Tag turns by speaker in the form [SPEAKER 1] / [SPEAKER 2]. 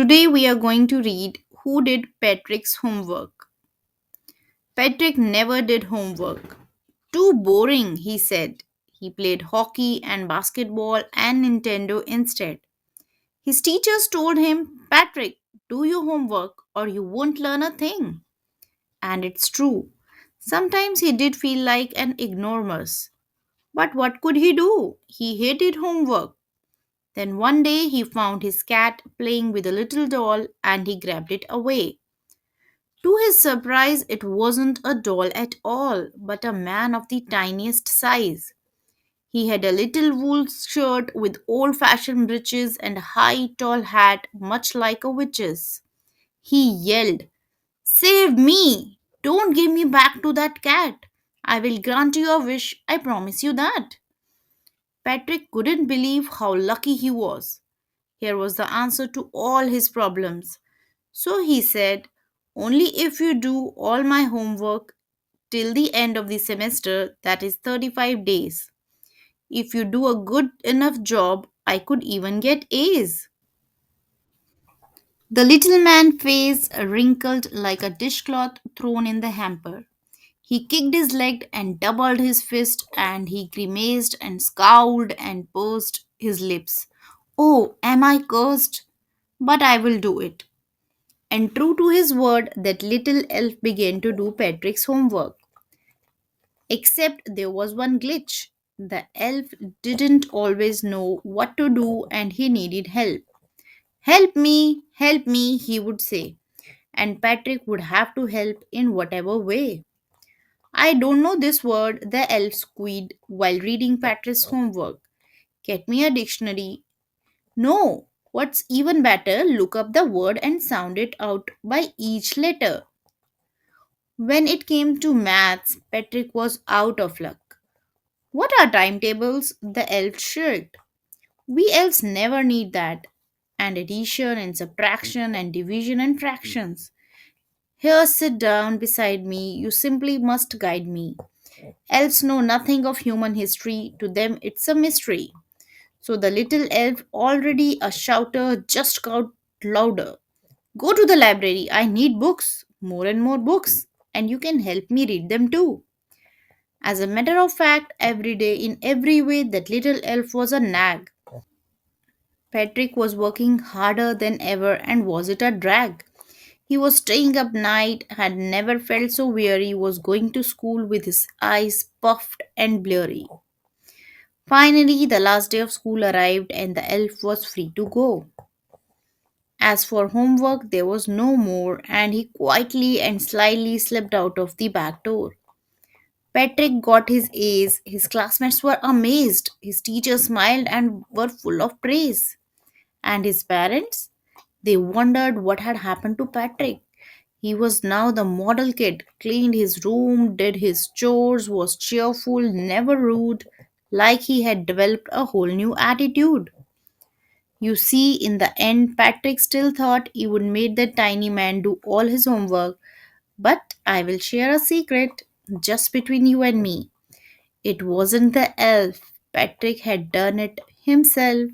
[SPEAKER 1] Today we are going to read Who Did Patrick's Homework. Patrick never did homework. Too boring, he said. He played hockey and basketball and Nintendo instead. His teachers told him, Patrick, do your homework or you won't learn a thing. And it's true. Sometimes he did feel like an ignoramus. But what could he do? He hated homework. Then one day he found his cat playing with a little doll and he grabbed it away. To his surprise, it wasn't a doll at all, but a man of the tiniest size. He had a little wool shirt with old fashioned breeches and a high, tall hat, much like a witch's. He yelled, Save me! Don't give me back to that cat! I will grant you a wish, I promise you that. Patrick couldn't believe how lucky he was. Here was the answer to all his problems. So he said, Only if you do all my homework till the end of the semester, that is 35 days. If you do a good enough job, I could even get A's. The little man's face wrinkled like a dishcloth thrown in the hamper. He kicked his leg and doubled his fist, and he grimaced and scowled and pursed his lips. Oh, am I cursed? But I will do it. And true to his word, that little elf began to do Patrick's homework. Except there was one glitch. The elf didn't always know what to do and he needed help. Help me, he would say. And Patrick would have to help in whatever way. I don't know this word, the elf squeaked while reading Patrick's homework. Get me a dictionary. No, what's even better, look up the word and sound it out by each letter. When it came to maths, Patrick was out of luck. What are timetables? The elf shrieked. We elves never need that. And addition and subtraction and division and fractions. Here, sit down beside me. You simply must guide me. Elves know nothing of human history. To them, it's a mystery. So the little elf, already a shouter, just got louder. Go to the library. I need books. More and more books. And you can help me read them too. As a matter of fact, every day, in every way, that little elf was a nag. Patrick was working harder than ever, and was it a drag? He was staying up night, had never felt so weary, was going to school with his eyes puffed and blurry. Finally, the last day of school arrived, and the elf was free to go. As for homework, there was no more, and he quietly and slyly slipped out of the back door. Patrick got his A's. His classmates were amazed. His teachers smiled and were full of praise. And his parents? They wondered what had happened to Patrick. He was now the model kid, cleaned his room, did his chores, was cheerful, never rude, like he had developed a whole new attitude. You see, in the end, Patrick still thought he would make that tiny man do all his homework. But I will share a secret just between you and me. It wasn't the elf. Patrick had done it himself.